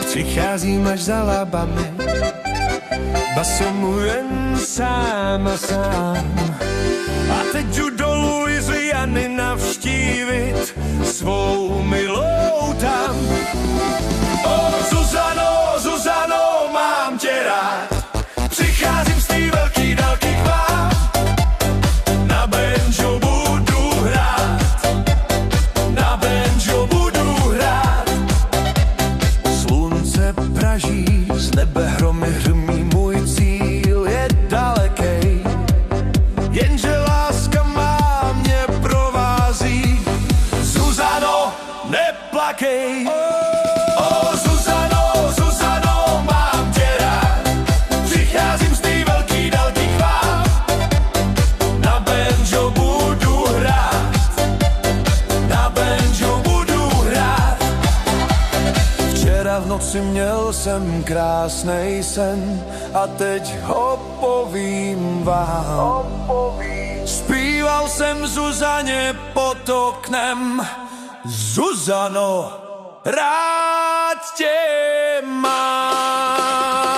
Přicházím až za lábami, basomu jen sám a sám. A teď jdu dolů i z Jany navštívit svou milou tam. O Zuzano, Zuzano, mám tě rád, přicházím z té velký dálky k vám. Na banjo budu hrát, na banjo budu hrát. Slunce praží, z nebe hromy hrmí, můj cíl je dalekej. Jenže láska má mě provází. Zuzano, neplakej. O Zuzano, Zuzano, mám tě rád, přicházím z té velký dálky k vám. Na banjo budu hrát, na banjo budu hrát. Včera v noci měl jsem krásnej sen a teď ho povím vám. Zpíval jsem Zuzaně pod oknem. Zuzano, rád tě mám.